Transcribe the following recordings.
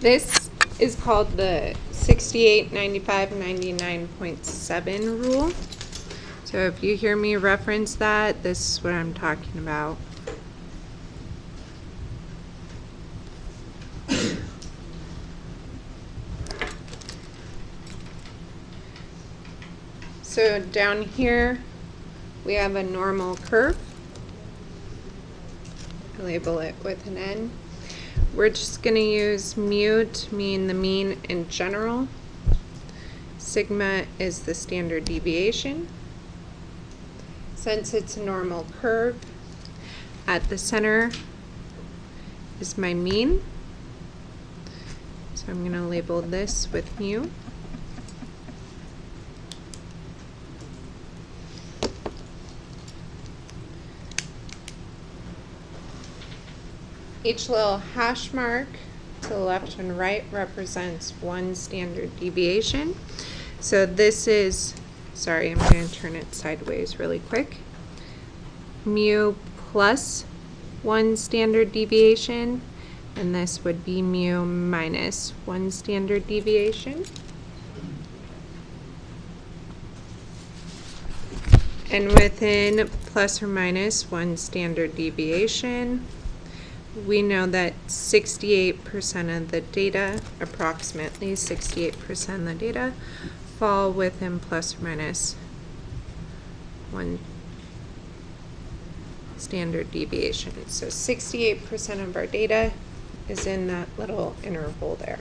This is called the 68, 95, 99.7 rule. So if you hear me reference that, this is what I'm talking about. So down here, we have a normal curve. I label it with an N. We're just going to use mu to mean the mean in general. Sigma is the standard deviation. Since it's a normal curve, at the center is my mean. So I'm going to label this with mu. Each little hash mark to the left and right represents one standard deviation. So this is, sorry, I'm going to turn it sideways really quick. Mu plus one standard deviation, and this would be mu minus one standard deviation. And within plus or minus one standard deviation, we know that 68% of the data, approximately 68% of the data, fall within plus or minus one standard deviation. So 68% of our data is in that little interval there.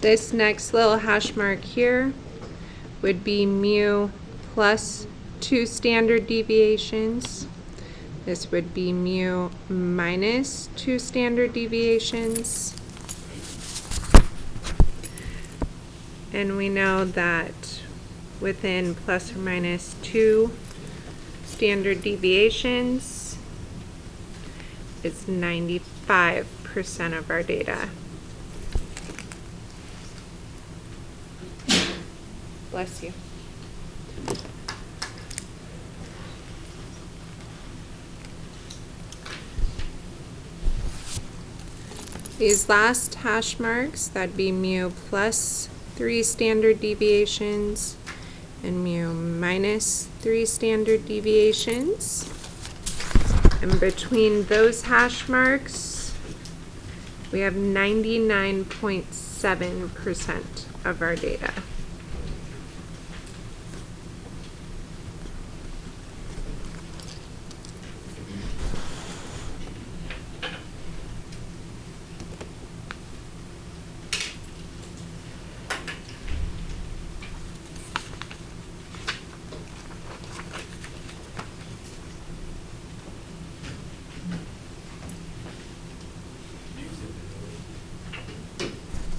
This next little hash mark here would be mu plus two standard deviations. This would be mu minus two standard deviations. And we know that within plus or minus two standard deviations is 95% of our data. Bless you. These last hash marks, that'd be mu plus three standard deviations and mu minus three standard deviations. And between those hash marks, we have 99.7% of our data.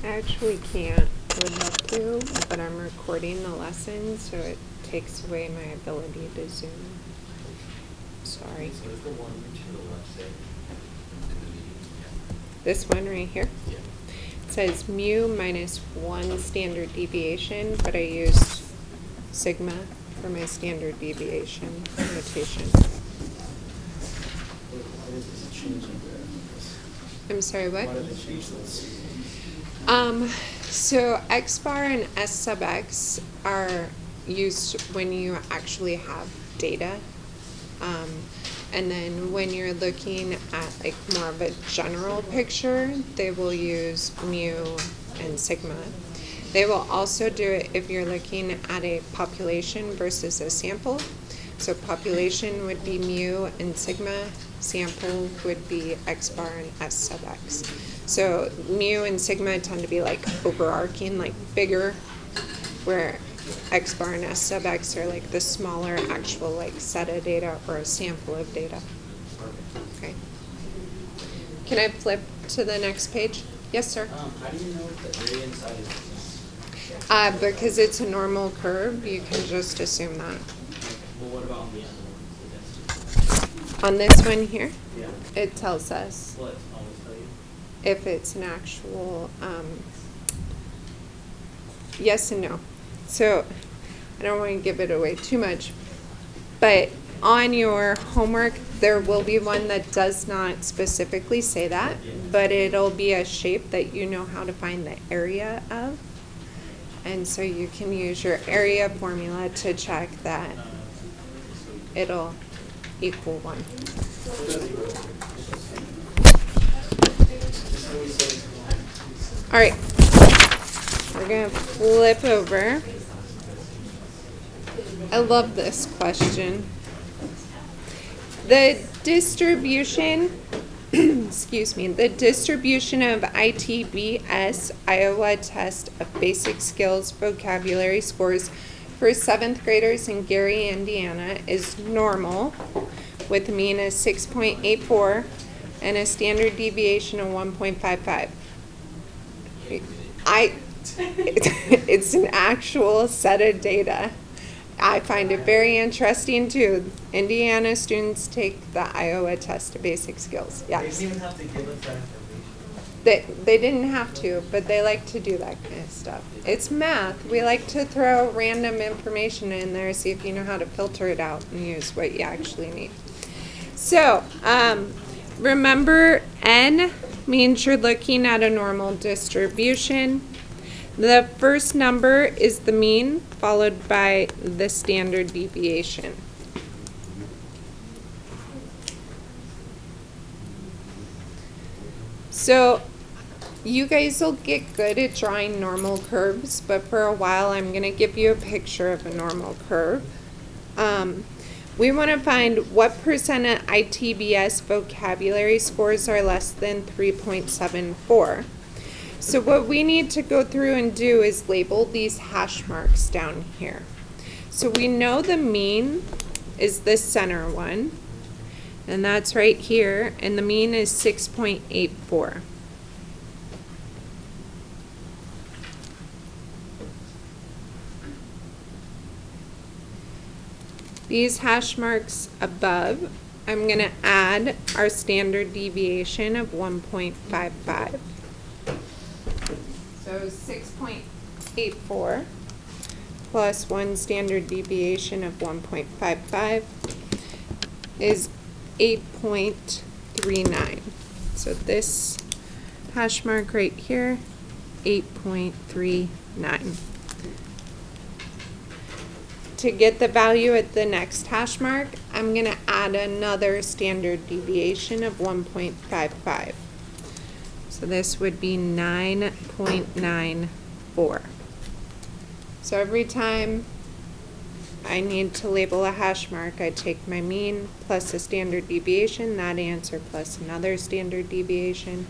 I actually can't. I would love to, but I'm recording the lesson, so it takes away my ability to zoom. Sorry. So is the one to the left there in the meeting? This one right here? Yeah. It says mu minus one standard deviation, but I used sigma for my standard deviation notation. Why does this change there? I'm sorry, what? Why did they change this? So x bar and s sub x are used when you actually have data. And then when you're looking at like more of a general picture, they will use mu and sigma. They will also do it if you're looking at a population versus a sample. So population would be mu and sigma, sample would be x bar and s sub x. So mu and sigma tend to be like overarching, like bigger, where x bar and s sub x are like the smaller actual like set of data or a sample of data. Okay. Can I flip to the next page? Yes, sir. How do you know if the area inside is Because it's a normal curve, you can just assume that. well, what about on the other one? On this one here, Yeah. it tells us Well, it's always tell you. if it's an actual yes and no. So I don't want to give it away too much, but on your homework, there will be one that does not specifically say that, but it'll be a shape that you know how to find the area of. And so you can use your area formula to check that it'll equal 1. All right, we're going to flip over. I love this question. The distribution, excuse me, the distribution of ITBS, Iowa Test of Basic Skills Vocabulary scores for 7th graders in Gary, Indiana is normal, with a mean of 6.84 and a standard deviation of 1.55. It's an actual set of data. I find it very interesting too. Indiana students take the Iowa Test of Basic Skills. They Yes. didn't even have to give us that information. They didn't have to, but they like to do that kind of stuff. It's math. We like to throw random information in there, see if you know how to filter it out and use what you actually need. So, remember N means you're looking at a normal distribution. The first number is the mean, followed by the standard deviation. So you guys will get good at drawing normal curves, but for a while I'm going to give you a picture of a normal curve. We want to find what percent of ITBS vocabulary scores are less than 3.74. So what we need to go through and do is label these hash marks down here. So we know the mean is this center one, and that's right here, and the mean is 6.84. These hash marks above, I'm going to add our standard deviation of 1.55. So 6.84 plus 1 standard deviation of 1.55 is 8.39. So this hash mark right here, 8.39. To get the value at the next hash mark, I'm going to add another standard deviation of 1.55. So this would be 9.94. So every time I need to label a hash mark, I take my mean plus a standard deviation, that answer plus another standard deviation,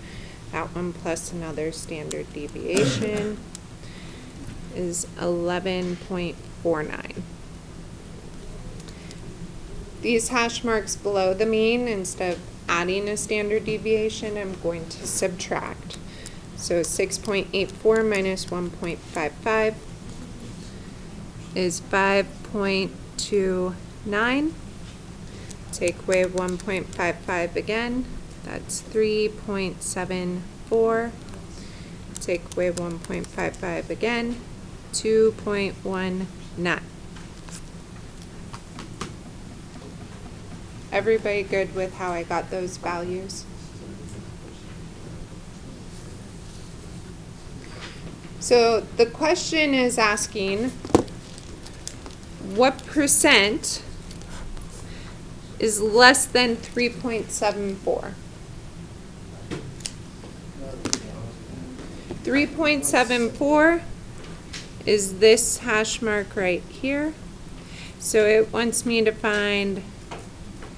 that one plus another standard deviation is 11.49. These hash marks below the mean, instead of adding a standard deviation, I'm going to subtract. So 6.84 minus 1.55 is 5.29. Take away 1.55 again, that's 3.74. Take away 1.55 again, 2.19. Everybody good with how I got those values? So the question is asking, what percent is less than 3.74? 3.74 is this hash mark right here. So it wants me to find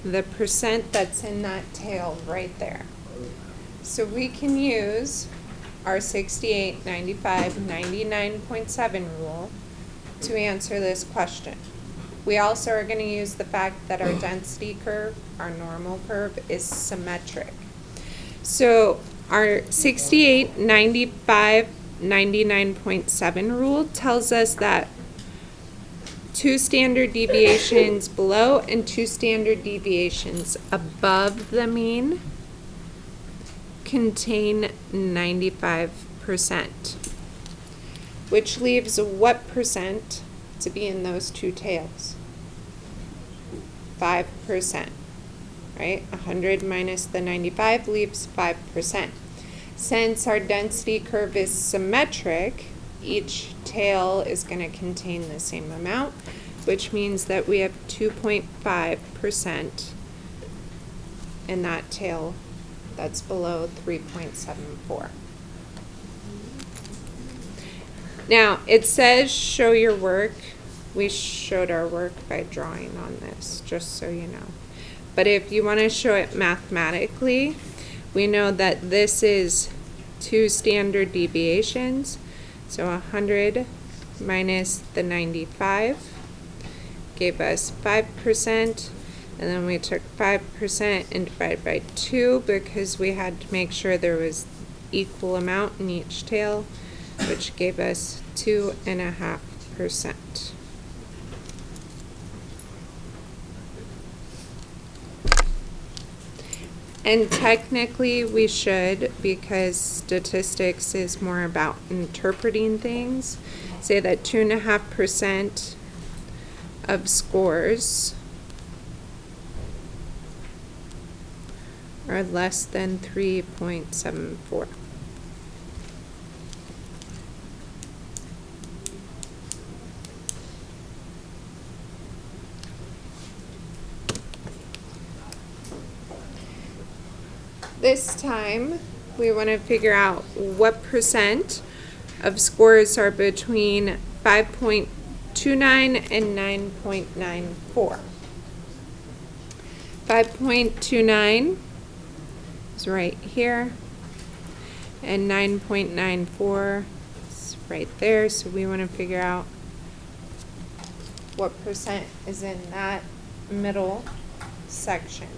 the percent that's in that tail right there. So we can use our 68, 95, 99.7 rule to answer this question. We also are going to use the fact that our density curve, our normal curve, is symmetric. So our 68, 95, 99.7 rule tells us that 2 standard deviations below and 2 standard deviations above the mean contain 95%. which leaves what percent to be in those two tails? 5%, right? 100 minus the 95 leaves 5%. Since our density curve is symmetric, each tail is going to contain the same amount, which means that we have 2.5% in that tail that's below 3.74. Now, it says show your work. We showed our work by drawing on this, just so you know. But if you want to show it mathematically, we know that this is 2 standard deviations. So 100 minus the 95 gave us 5%. And then we took 5% and divided by 2 because we had to make sure there was equal amount in each tail, which gave us 2.5%. And technically we should, because statistics is more about interpreting things, say that 2.5% of scores are less than 3.74. This time, we want to figure out what percent of scores are between 5.29 and 9.94. 5.29 is right here, and 9.94 is right there, so we want to figure out what percent is in that middle section.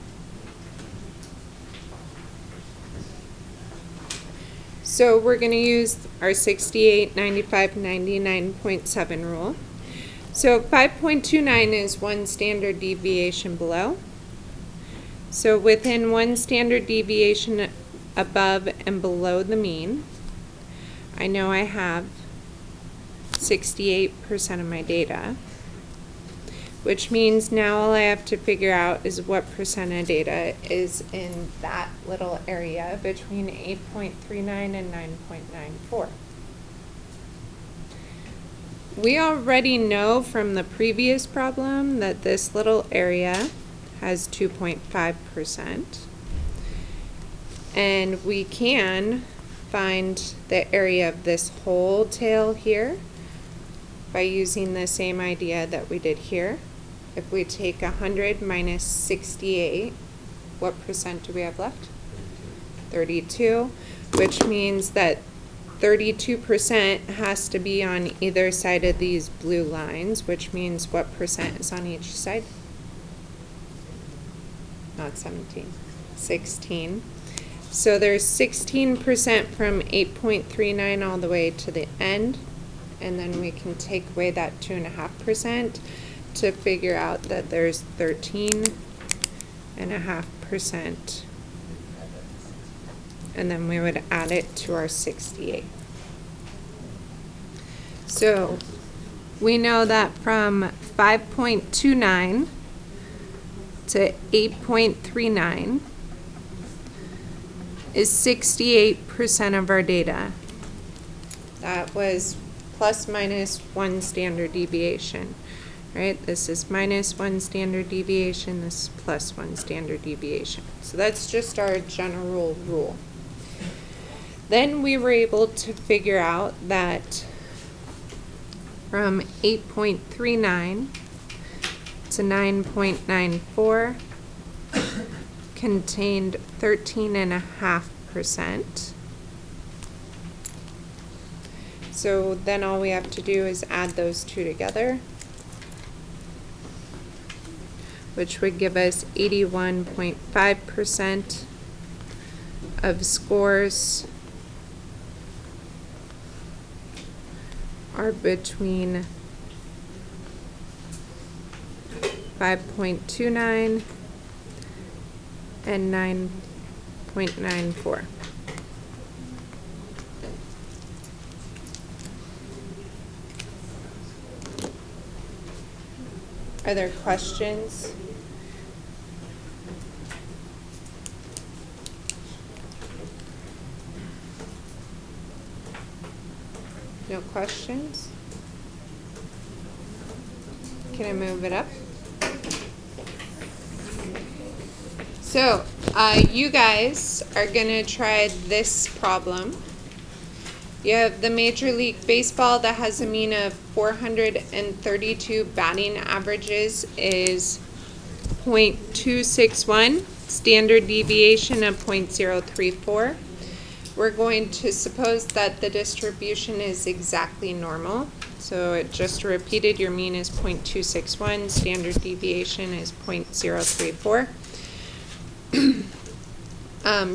So we're going to use our 68, 95, 99.7 rule. So 5.29 is 1 standard deviation below. So within 1 standard deviation above and below the mean, I know I have 68% of my data, which means now all I have to figure out is what percent of data is in that little area between 8.39 and 9.94. We already know from the previous problem that this little area has 2.5%. And we can find the area of this whole tail here by using the same idea that we did here. If we take 100 minus 68, what percent do we have left? 32, which means that 32% has to be on either side of these blue lines, which means what percent is on each side? Not 17, 16. So there's 16% from 8.39 all the way to the end, and then we can take away that 2.5%. to figure out that there's 13.5%, and then we would add it to our 68. So we know that from 5.29 to 8.39 is 68% of our data. That was plus minus 1 standard deviation. Right, this is minus 1 standard deviation, this is plus 1 standard deviation. So that's just our general rule. Then we were able to figure out that from 8.39 to 9.94 contained 13.5%. So then all we have to do is add those two together, which would give us 81.5% of scores are between 5.29 and 9.94. Are there questions? No questions? Can I move it up? So, you guys are gonna try this problem. You have the Major League Baseball that has a mean of 432 batting averages is 0.261, standard deviation of 0.034. We're going to suppose that the distribution is exactly normal. So it just repeated, your mean is 0.261, standard deviation is 0.034.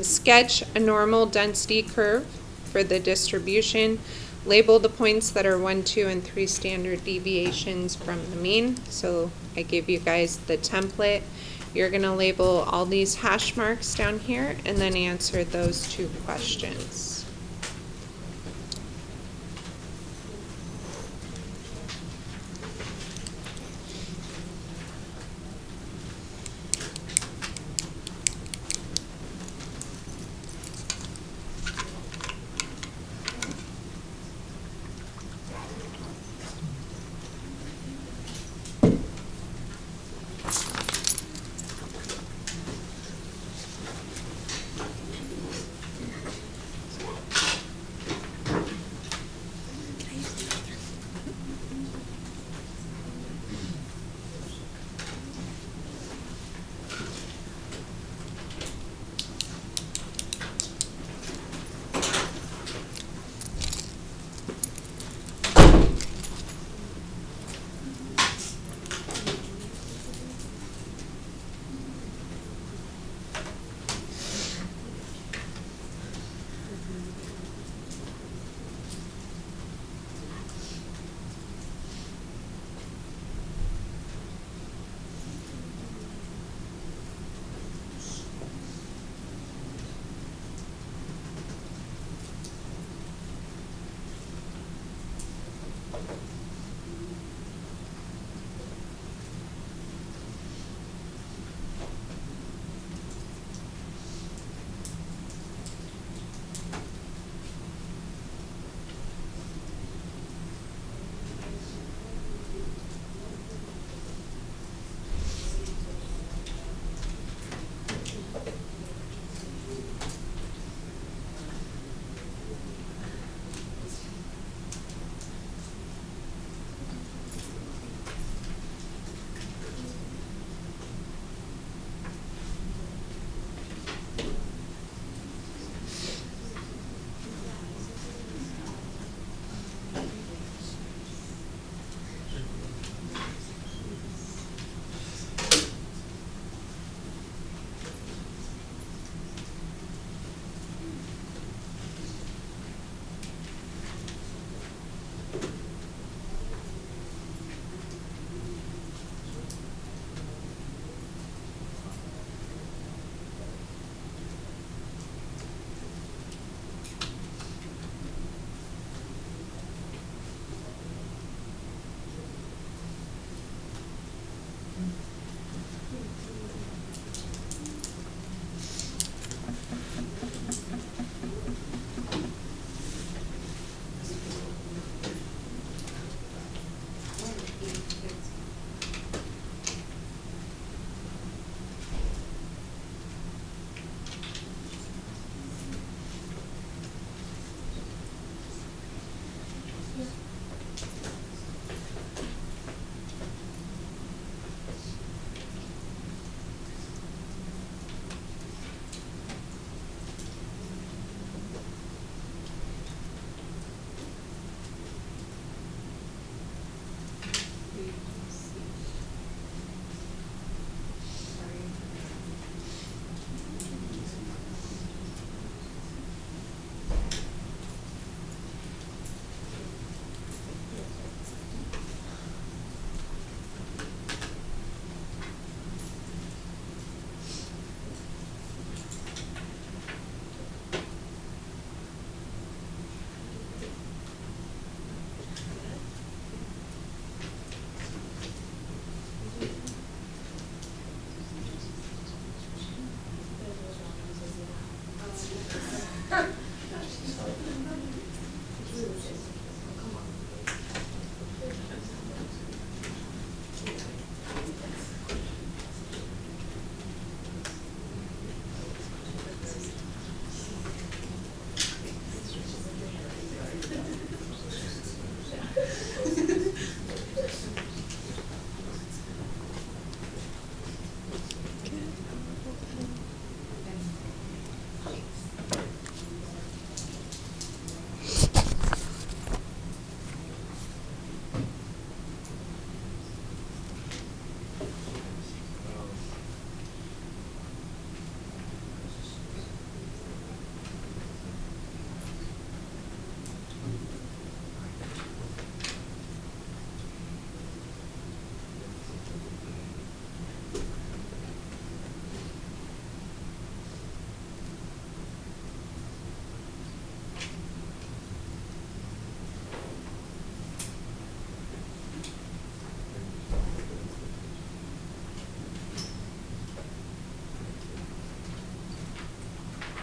Sketch a normal density curve for the distribution. Label the points that are 1, 2, and 3 standard deviations from the mean. So I gave you guys the template. You're going to label all these hash marks down here and then answer those 2 questions.